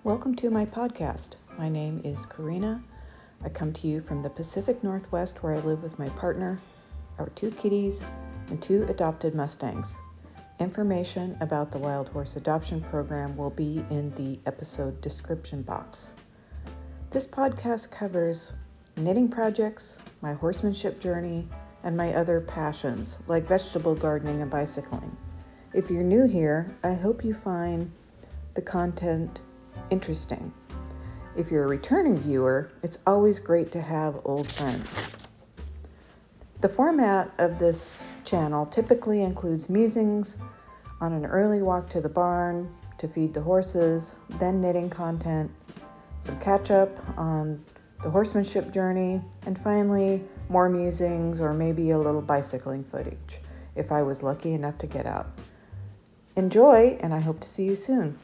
Welcome to my podcast. My name is Karina. I come to you from the Pacific Northwest where I live with my partner, our 2 kitties, and 2 adopted Mustangs. Information about the Wild Horse Adoption Program will be in the episode description box. This podcast covers knitting projects, my horsemanship journey, and my other passions like vegetable gardening and bicycling. If you're new here, I hope you find the content interesting. If you're a returning viewer, it's always great to have old friends. The format of this channel typically includes musings on an early walk to the barn to feed the horses, then knitting content, some catch up on the horsemanship journey, and finally more musings or maybe a little bicycling footage if I was lucky enough to get out. Enjoy, and I hope to see you soon.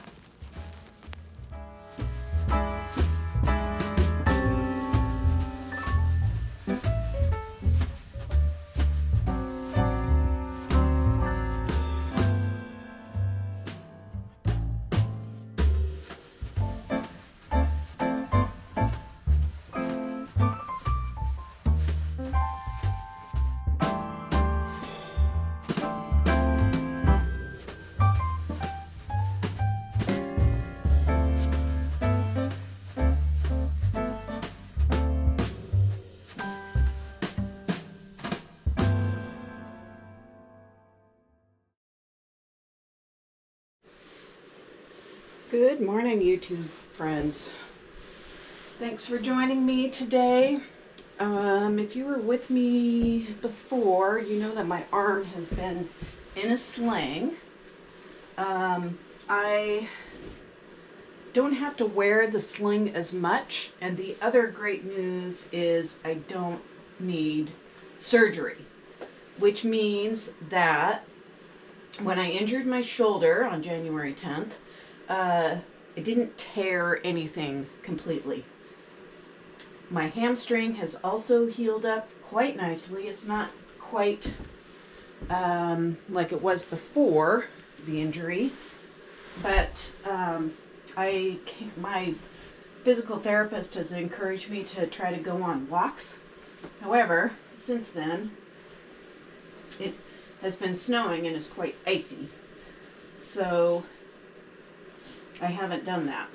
Good morning, YouTube friends. Thanks for joining me today. If you were with me before, you know that my arm has been in a sling. I don't have to wear the sling as much, and the other great news is I don't need surgery, which means that when I injured my shoulder on January 10th, it didn't tear anything completely. My hamstring has also healed up quite nicely. It's not quite like it was before the injury, but my physical therapist has encouraged me to try to go on walks. However, since then, it has been snowing and is quite icy. So I haven't done that.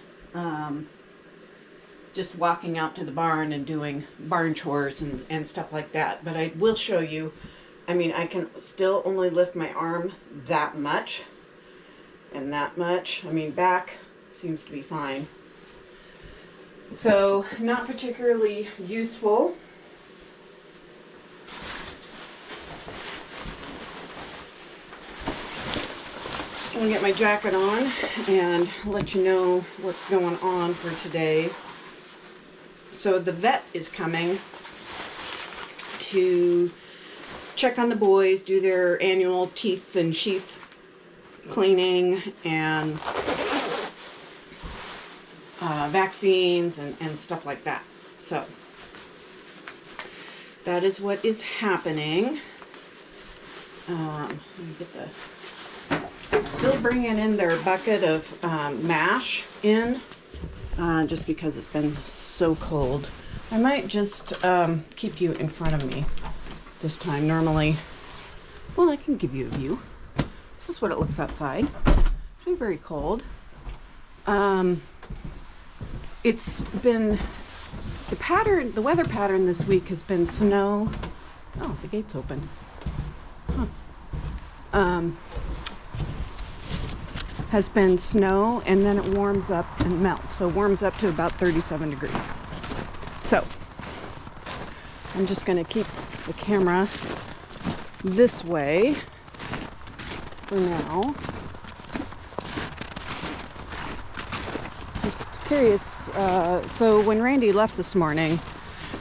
Just walking out to the barn and doing barn chores and stuff like that. But I will show you, I can still only lift my arm that much and that much. Back seems to be fine. So, not particularly useful. I'm gonna get my jacket on and let you know what's going on for today. So the vet is coming to check on the boys, do their annual teeth and sheath cleaning and vaccines and stuff like that. So that is what is happening. Let me get the still bringing in their bucket of mash in, just because it's been so cold. I might just keep you in front of me this time. Normally, well, I can give you a view. This is what it looks outside. It's very cold. It's been, the weather pattern this week has been snow. Oh, the gate's open. Huh. Has been snow, and then it warms up and melts. So it warms up to about 37 degrees. So I'm just going to keep the camera this way for now. I'm just curious. So when Randy left this morning,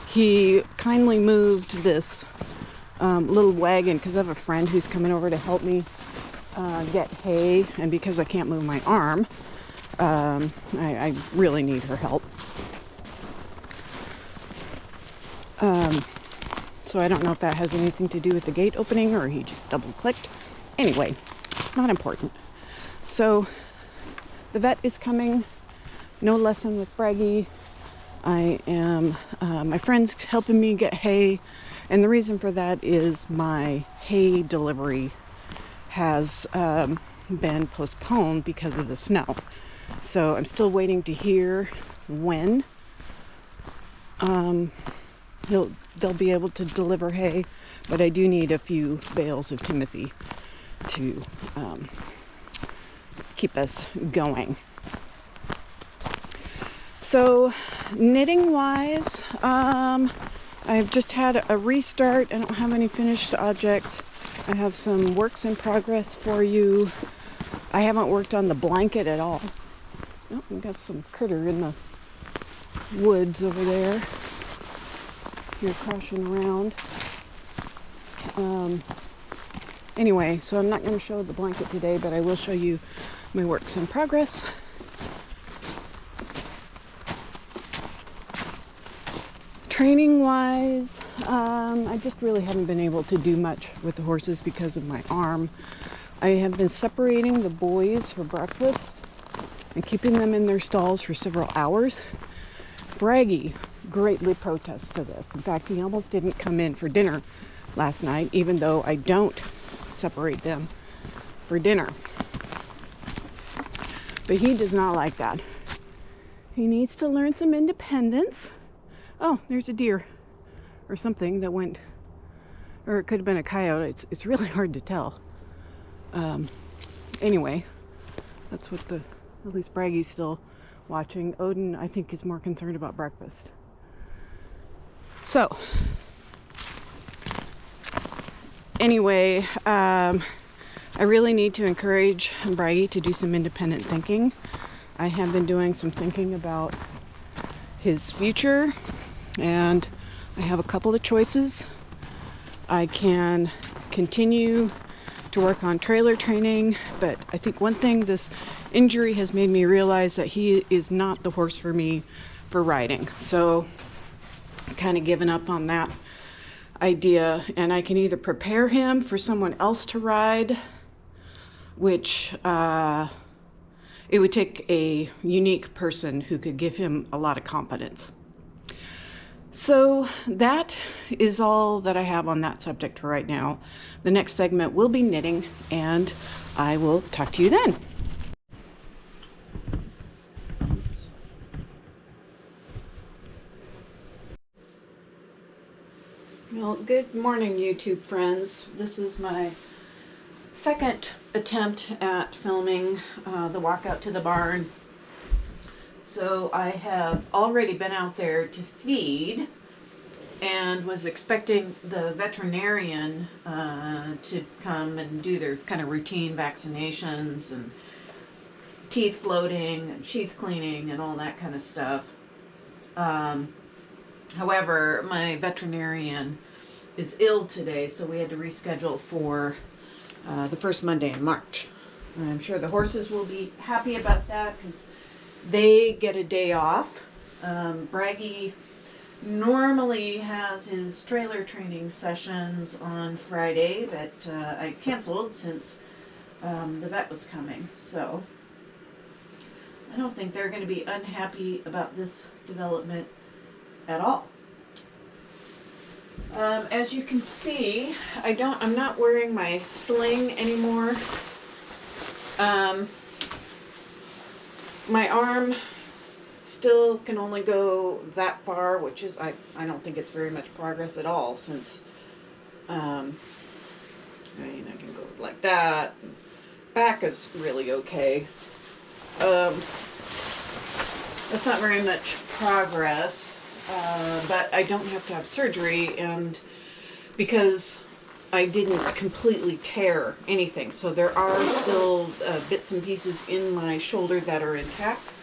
he kindly moved this little wagon because I have a friend who's coming over to help me get hay, and because I can't move my arm, I really need her help. So I don't know if that has anything to do with the gate opening or he just double clicked. Anyway, not important. So the vet is coming no lesson with Bragi. I am, my friend's helping me get hay, and the reason for that is my hay delivery has been postponed because of the snow. So I'm still waiting to hear when they'll be able to deliver hay, but I do need a few bales of Timothy to keep us going. So knitting wise, I've just had a restart. I don't have any finished objects. I have some works in progress for you. I haven't worked on the blanket at all. Oh, we got some critter in the woods over there. You're crashing around. Anyway, so I'm not going to show the blanket today, but I will show you my works in progress. Training wise, I just really haven't been able to do much with the horses because of my arm. I have been separating the boys for breakfast and keeping them in their stalls for several hours. Bragi greatly protests to this. In fact, he almost didn't come in for dinner last night, even though I don't separate them for dinner. But he does not like that. He needs to learn some independence. Oh, there's a deer or something that went, or it could have been a coyote. It's really hard to tell. Anyway, that's what at least Bragi's still watching. Odin, I think, is more concerned about breakfast. So, anyway, I really need to encourage Bragi to do some independent thinking. I have been doing some thinking about his future, and I have a couple of choices. I can continue to work on trailer training, but I think one thing this injury has made me realize that he is not the horse for me for riding. So I've kind of given up on that idea, and I can either prepare him for someone else to ride, which it would take a unique person who could give him a lot of confidence. So that is all that I have on that subject for right now. The next segment will be knitting, and I will talk to you then. Well, good morning, YouTube friends. This is my second attempt at filming the walk out to the barn. So I have already been out there to feed and was expecting the veterinarian to come and do their kind of routine vaccinations and teeth floating and sheath cleaning and all that kind of stuff. However, my veterinarian is ill today, so we had to reschedule for the first Monday in March. And I'm sure the horses will be happy about that because they get a day off. Bragi normally has his trailer training sessions on Friday, but I canceled since the vet was coming. So I don't think they're going to be unhappy about this development at all. As you can see, I'm not wearing my sling anymore. My arm still can only go that far, which is, I don't think it's very much progress at all, since, I mean, I can go like that. Back is really okay. That's not very much progress, but I don't have to have surgery, and because I didn't completely tear anything. So there are still bits and pieces in my shoulder that are intact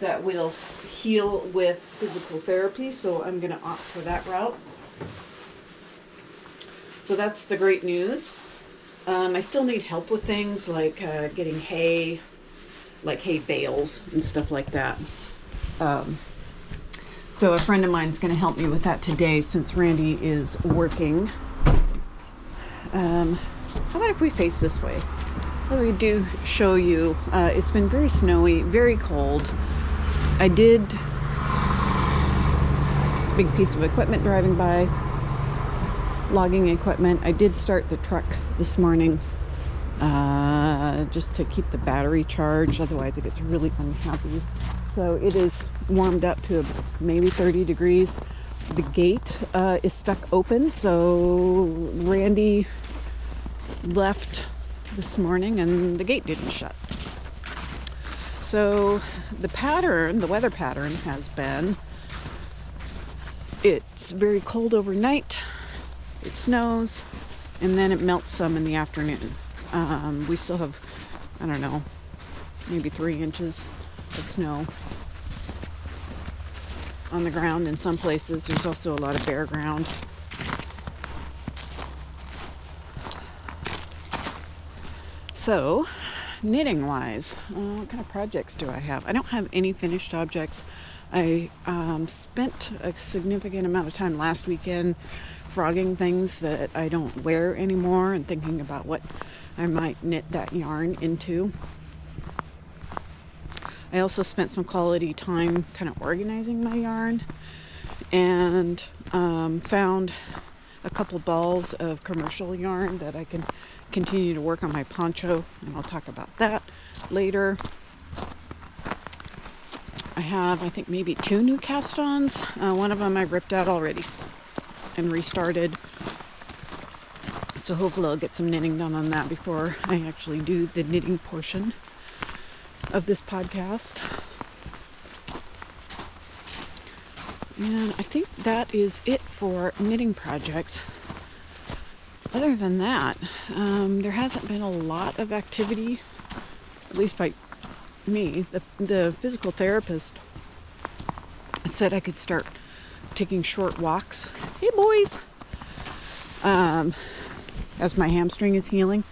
that will heal with physical therapy. So I'm going to opt for that route. So that's the great news. I still need help with things like getting hay, like hay bales and stuff like that. So a friend of mine is going to help me with that today since Randy is working. How about if we face this way? Well, we do show you, it's been very snowy, very cold. I did, big piece of equipment driving by, logging equipment. I did start the truck this morning just to keep the battery charged, otherwise it gets really unhappy. So it is warmed up to maybe 30 degrees. The gate is stuck open, so Randy left this morning and the gate didn't shut. So the weather pattern has been, it's very cold overnight, it snows, and then it melts some in the afternoon. We still have, I don't know, maybe 3 inches of snow on the ground in some places. There's also a lot of bare ground. So, knitting wise, what kind of projects do I have? I don't have any finished objects. I spent a significant amount of time last weekend frogging things that I don't wear anymore and thinking about what I might knit that yarn into. I also spent some quality time kind of organizing my yarn and found a couple balls of commercial yarn that I can continue to work on my poncho, and I'll talk about that later. I have, I think, maybe 2 new cast-ons. One of them I ripped out already and restarted. So hopefully I'll get some knitting done on that before I actually do the knitting portion of this podcast. And I think that is it for knitting projects. Other than that, there hasn't been a lot of activity, at least by me. The physical therapist said I could start taking short walks. Hey boys! As my hamstring is healing.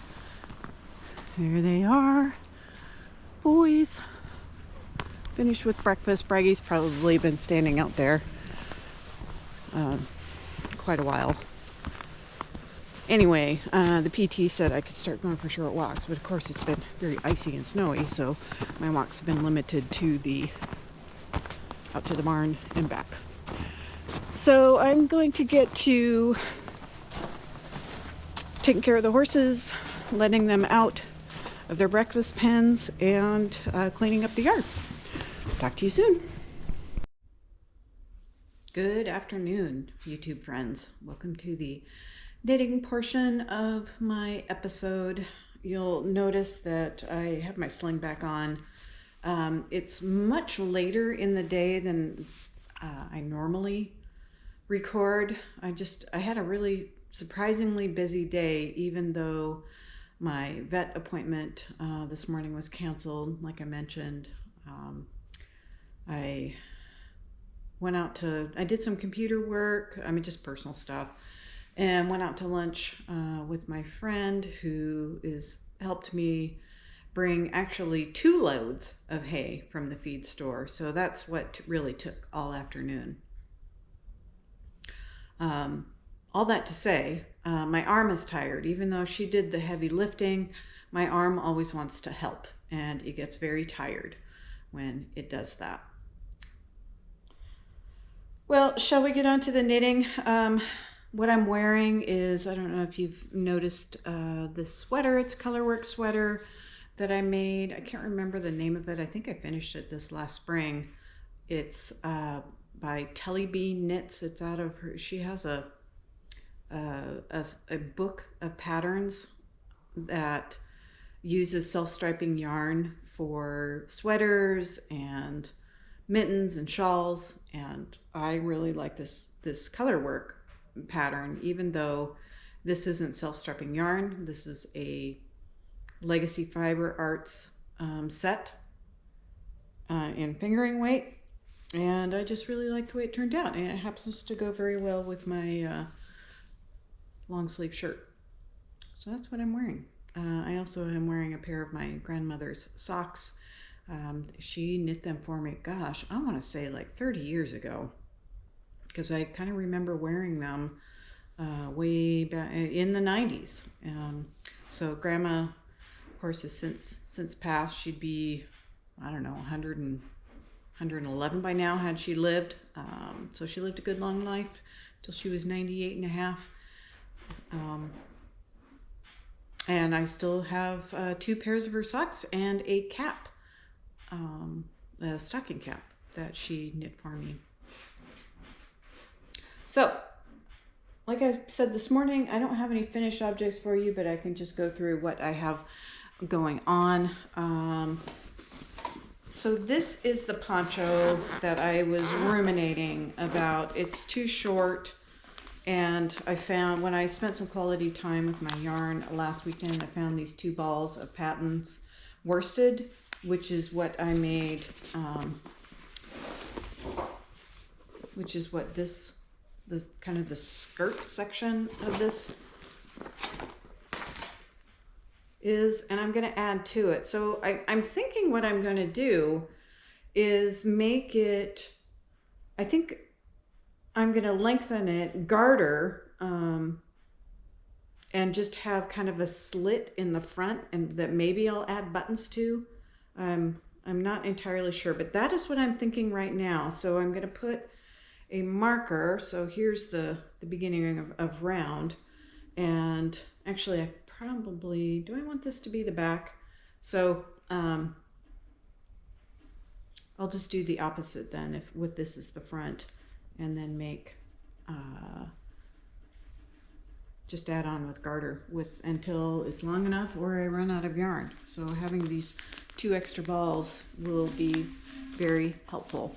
There they are. Boys. Finished with breakfast. Bragi's probably been standing out there quite a while. Anyway, the PT said I could start going for short walks, but of course it's been very icy and snowy, so my walks have been limited to out to the barn and back. So I'm going to get to taking care of the horses, letting them out of their breakfast pens, and cleaning up the yard. Talk to you soon. Good afternoon, YouTube friends. Welcome to the knitting portion of my episode. You'll notice that I have my sling back on. It's much later in the day than I normally record. I had a really surprisingly busy day, even though my vet appointment this morning was canceled, like I mentioned. I did some computer work, just personal stuff, and went out to lunch with my friend who helped me bring actually 2 loads of hay from the feed store. So that's what really took all afternoon. All that to say, my arm is tired. Even though she did the heavy lifting, my arm always wants to help, and it gets very tired when it does that. Well, shall we get on to the knitting? What I'm wearing is, I don't know if you've noticed this sweater. It's a Colorwork sweater that I made. I can't remember the name of it. I think I finished it this last spring. It's by Telly B Knits. It's out of her. She has a book of patterns that uses self-striping yarn for sweaters and mittens and shawls, and I really like this Colorwork pattern, even though this isn't self-striping yarn. This is a Legacy Fiber Artz set in fingering weight, and I just really like the way it turned out, and it happens to go very well with my long sleeve shirt. So that's what I'm wearing. I also am wearing a pair of my grandmother's socks. She knit them for me, gosh, I want to say like 30 years ago, because I kind of remember wearing them way back in the 90s. So Grandma, of course, has since passed. She'd be, I don't know, 100 and 111 by now had she lived. So she lived a good long life till she was 98 and a half. And I still have 2 pairs of her socks and a cap, a stocking cap that she knit for me. So, like I said this morning, I don't have any finished objects for you, but I can just go through what I have going on. So this is the poncho that I was ruminating about. It's too short, and I found when I spent some quality time with my yarn last weekend, I found these 2 balls of Patton's worsted, which is what I made, which is what this kind of the skirt section of this is, and I'm going to add to it. So I'm thinking what I'm going to do is make it, I think I'm going to lengthen it, garter, and just have kind of a slit in the front, and that maybe I'll add buttons to. I'm not entirely sure, but that is what I'm thinking right now. So I'm going to put a marker. So here's the beginning of round, and actually I probably, do I want this to be the back? So I'll just do the opposite then, if with this is the front, and then make just add on with garter until it's long enough or I run out of yarn. So having these 2 extra balls will be very helpful.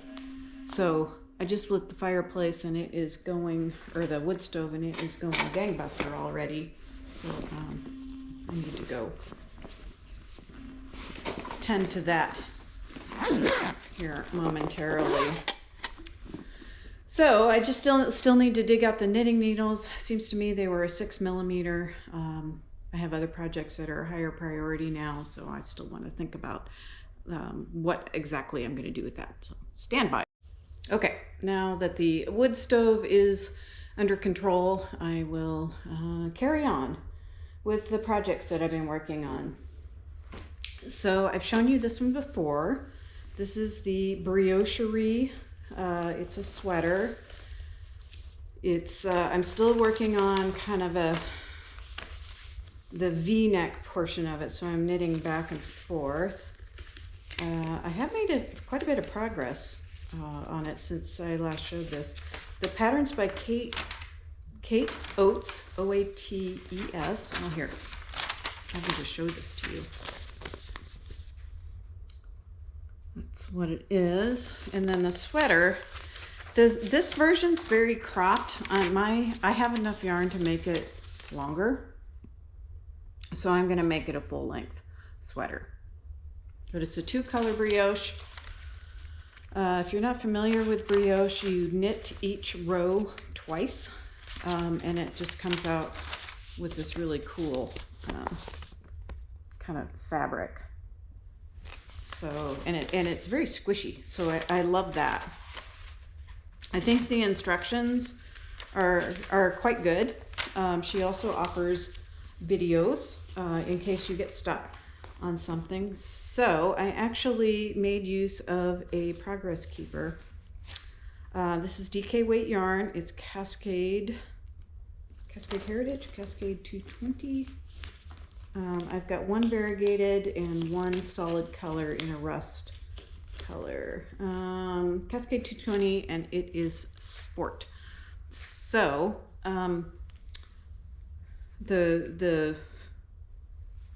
So I just lit the fireplace and it is going, or the wood stove, and it is going gangbuster already. So I need to go tend to that here momentarily. So I just still need to dig out the knitting needles. Seems to me they were a 6mm. I have other projects that are higher priority now, so I still want to think about what exactly I'm going to do with that. So stand by. Okay, now that the wood stove is under control, I will carry on with the projects that I've been working on. So I've shown you this one before. This is the Briocherie. It's a sweater. It's I'm still working on kind of the V-neck portion of it, so I'm knitting back and forth. I have made quite a bit of progress on it since I last showed this. The pattern's by Kate Oates, O-A-T-E-S. Well, here, I can just show this to you. That's what it is. And then the sweater, this version's very cropped. I have enough yarn to make it longer, so I'm going to make it a full-length sweater. But it's a 2-color brioche. If you're not familiar with brioche, you knit each row twice, and it just comes out with this really cool kind of fabric. So, and it's very squishy, so I love that. I think the instructions are quite good. She also offers videos in case you get stuck on something. So I actually made use of a progress keeper. This is DK weight yarn. It's Cascade Heritage, Cascade 220. I've got 1 variegated and 1 solid color in a rust color. Cascade 220, and it is sport. So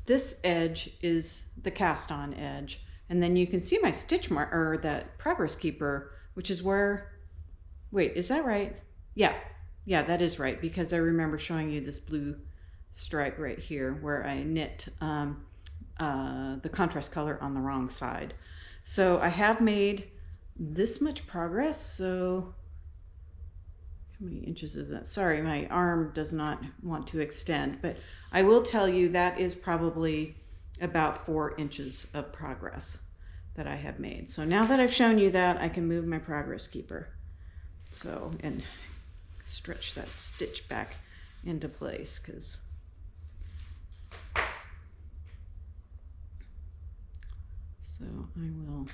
this edge is the cast on edge, and then you can see my stitch mark, or that progress keeper, which is where, wait, is that right? Yeah, that is right, because I remember showing you this blue stripe right here where I knit the contrast color on the wrong side. So I have made this much progress. So how many inches is that? Sorry, my arm does not want to extend, but I will tell you that is probably about 4 inches of progress that I have made. So now that I've shown you that, I can move my progress keeper. So, and stretch that stitch back into place, because so I will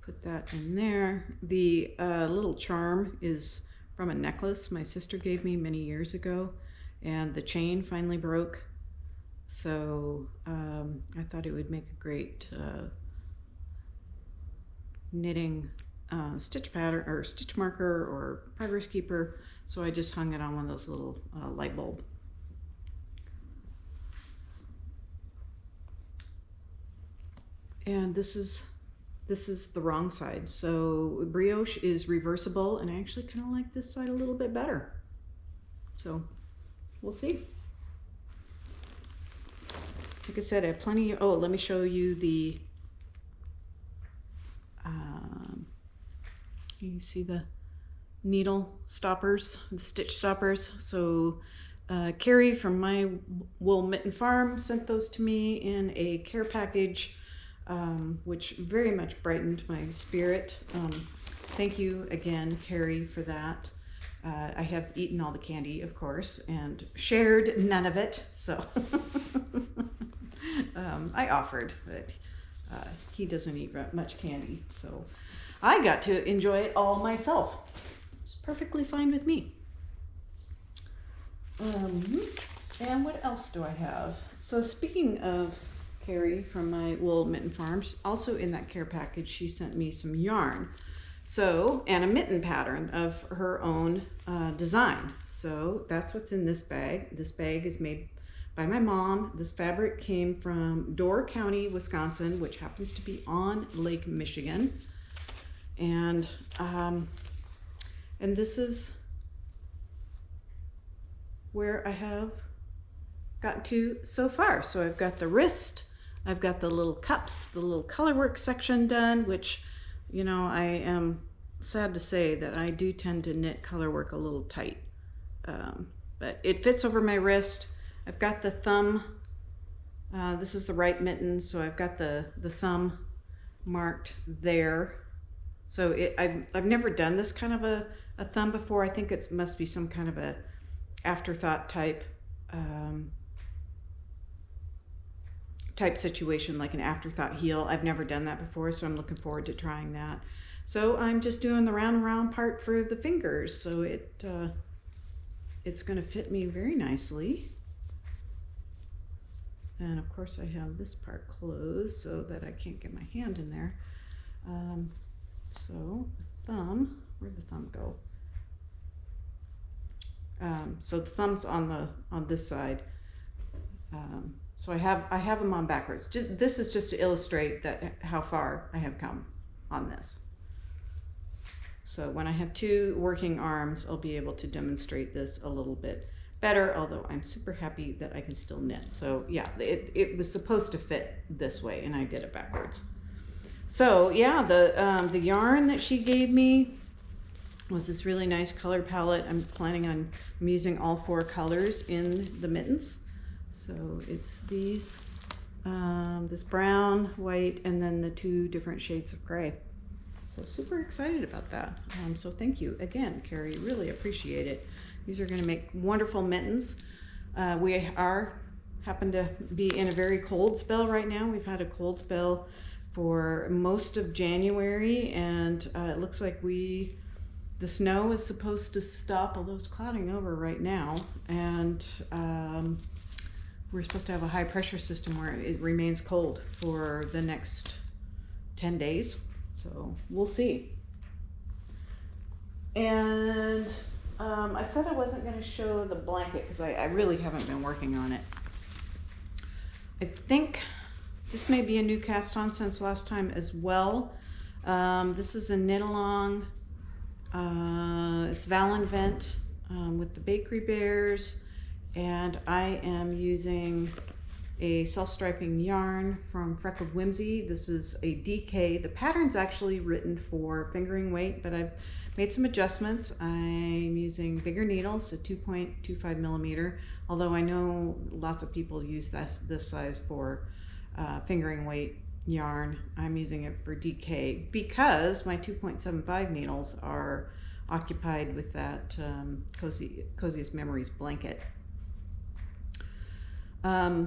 put that in there. The little charm is from a necklace my sister gave me many years ago, and the chain finally broke. So I thought it would make a great knitting stitch pattern or stitch marker or progress keeper. So I just hung it on one of those little light bulb. And this is the wrong side. So brioche is reversible, and I actually kind of like this side a little bit better. So we'll see. Like I said, I have plenty. Oh, let me show you the. You see the needle stoppers, the stitch stoppers. So Carrie from MyWoolMitten farm sent those to me in a care package, which very much brightened my spirit. Thank you again, Carrie, for that. I have eaten all the candy, of course, and shared none of it. So I offered, but he doesn't eat much candy, so I got to enjoy it all myself. It's perfectly fine with me. And what else do I have? So speaking of Carrie from MyWoolMitten farms, also in that care package, she sent me some yarn. So, and a mitten pattern of her own design. So that's what's in this bag. This bag is made by my mom. This fabric came from Door County, Wisconsin, which happens to be on Lake Michigan. And this is where I have gotten to so far. So I've got the wrist, I've got the little cups, the little colorwork section done, which, you know, I am sad to say that I do tend to knit colorwork a little tight. But it fits over my wrist. I've got the thumb. This is the right mitten, so I've got the thumb marked there. So I've never done this kind of a thumb before. I think it must be some kind of a afterthought type situation, like an afterthought heel. I've never done that before, so I'm looking forward to trying that. So I'm just doing the round and round part for the fingers, so it's going to fit me very nicely. And of course I have this part closed so that I can't get my hand in there. So the thumb, where'd the thumb go? So the thumb's on this side. So I have them on backwards. This is just to illustrate that how far I have come on this. So when I have two working arms, I'll be able to demonstrate this a little bit better, although I'm super happy that I can still knit. So yeah, it was supposed to fit this way, and I did it backwards. So yeah, the yarn that she gave me was this really nice color palette. I'm planning on using all 4 colors in the mittens. So it's these, this brown, white, and then the 2 different shades of gray. So super excited about that. So thank you again, Carrie, really appreciate it. These are gonna make wonderful mittens. We happen to be in a very cold spell right now. We've had a cold spell for most of January, and it looks like the snow is supposed to stop, although it's clouding over right now. And we're supposed to have a high pressure system where it remains cold for the next 10 days. So we'll see. And I said I wasn't going to show the blanket because I really haven't been working on it. I think this may be a new cast on since last time as well. This is a knit along. It's Valenvent with the bakery bears, and I am using a self-striping yarn from Freckled Whimsey. This is a DK. The pattern's actually written for fingering weight, but I've made some adjustments. I'm using bigger needles, a 2.25 millimeter, although I know lots of people use this size for fingering weight yarn. I'm using it for DK because my 2.75 needles are occupied with that Coziest Memories blanket.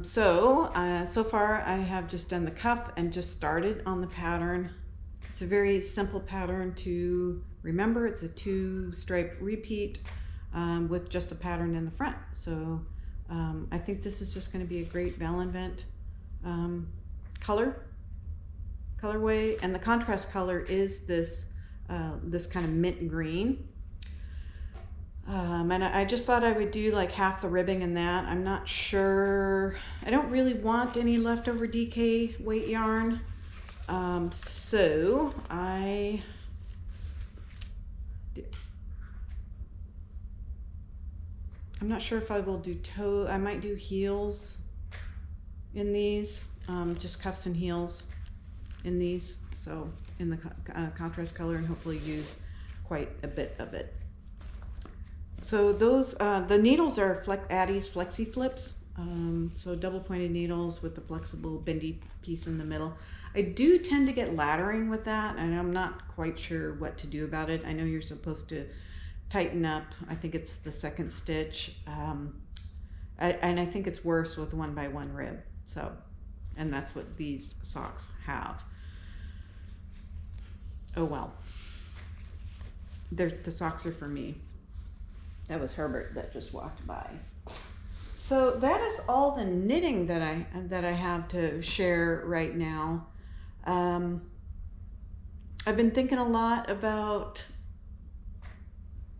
So far I have just done the cuff and just started on the pattern. It's a very simple pattern to remember. It's a 2-stripe repeat with just a pattern in the front. So I think this is just going to be a great Valenvent colorway, and the contrast color is this this kind of mint green. And I just thought I would do like half the ribbing in that. I'm not sure. I don't really want any leftover DK weight yarn. So I'm not sure if I will do toe. I might do heels in these, just cuffs and heels in these. So in the contrast color, and hopefully use quite a bit of it. So those, the needles are Addie's Flexi Flips. So double pointed needles with the flexible bendy piece in the middle. I do tend to get laddering with that, and I'm not quite sure what to do about it. I know you're supposed to tighten up. I think it's the second stitch. And I think it's worse with 1x1 rib. So, and that's what these socks have. Oh well. The socks are for me. That was Herbert that just walked by. So that is all the knitting that I have to share right now. I've been thinking a lot about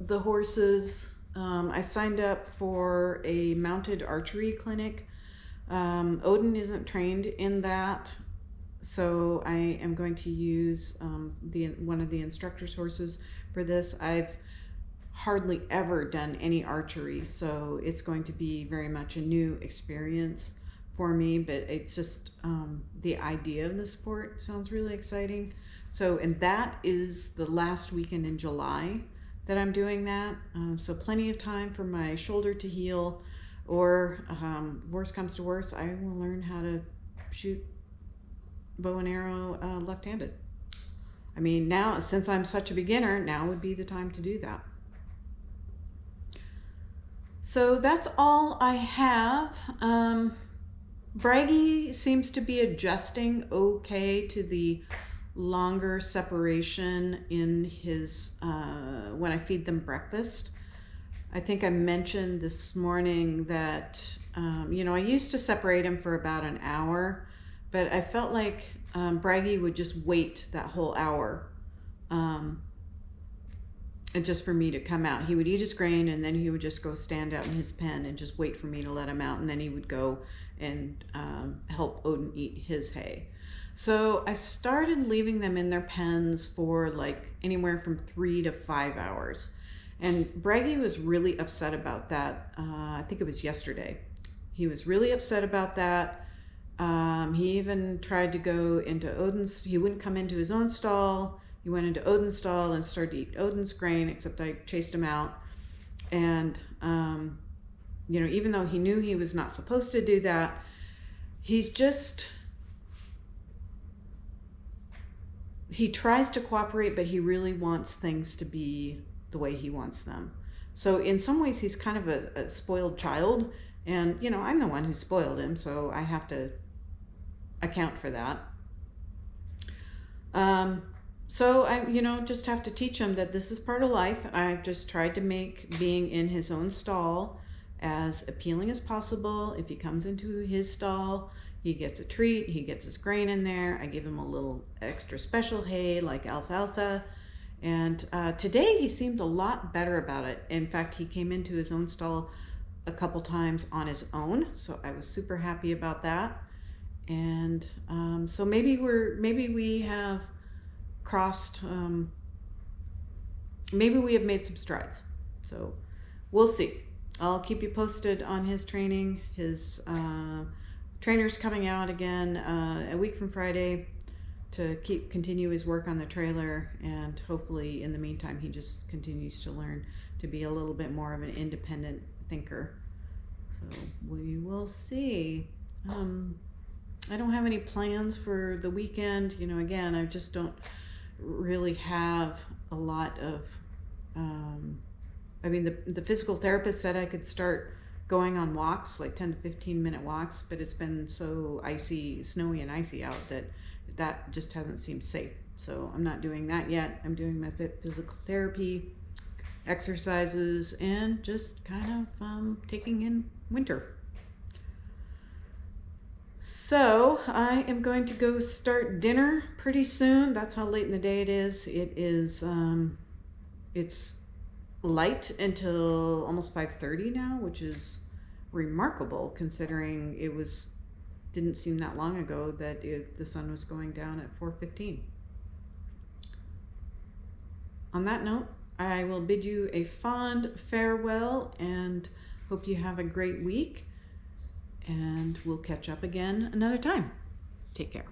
the horses. I signed up for a mounted archery clinic. Odin isn't trained in that, so I am going to use one of the instructor's horses for this. I've hardly ever done any archery, so it's going to be very much a new experience for me, but it's just the idea of the sport sounds really exciting. So, and that is the last weekend in July that I'm doing that. So plenty of time for my shoulder to heal, or worst comes to worst, I will learn how to shoot bow and arrow left-handed. I mean, now, since I'm such a beginner, now would be the time to do that. So that's all I have. Bragi seems to be adjusting okay to the longer separation in his, when I feed them breakfast. I think I mentioned this morning that, you know, I used to separate him for about an hour, but I felt like Bragi would just wait that whole hour. And just for me to come out. He would eat his grain, and then he would just go stand out in his pen and just wait for me to let him out, and then he would go and help Odin eat his hay. So I started leaving them in their pens for like anywhere from 3 to 5 hours. And Bragi was really upset about that. I think it was yesterday. He was really upset about that. He even tried to go into Odin's, he wouldn't come into his own stall. He went into Odin's stall and started to eat Odin's grain, except I chased him out. And, you know, even though he knew he was not supposed to do that, he's just, he tries to cooperate, but he really wants things to be the way he wants them. So in some ways, he's kind of a spoiled child. And, you know, I'm the one who spoiled him, so I have to account for that. So I, you know, just have to teach him that this is part of life. I've just tried to make being in his own stall as appealing as possible. If he comes into his stall, he gets a treat, he gets his grain in there. I give him a little extra special hay like alfalfa. And today he seemed a lot better about it. In fact, he came into his own stall a couple times on his own. So I was super happy about that. And so maybe we have crossed, maybe we have made some strides. So we'll see. I'll keep you posted on his training. His trainer's coming out again a week from Friday to continue his work on the trailer, and hopefully in the meantime he just continues to learn to be a little bit more of an independent thinker. So we will see. I don't have any plans for the weekend. You know, again, I just don't really have a lot of, I mean, the physical therapist said I could start going on walks, like 10 to 15 minute walks, but it's been so icy, snowy and icy out that that just hasn't seemed safe. So I'm not doing that yet. I'm doing my physical therapy, exercises, and just kind of taking in winter. So I am going to go start dinner pretty soon. That's how late in the day it is. It is, it's light until almost 5:30 now, which is remarkable considering didn't seem that long ago that the sun was going down at 4:15. On that note, I will bid you a fond farewell and hope you have a great week, and we'll catch up again another time. Take care.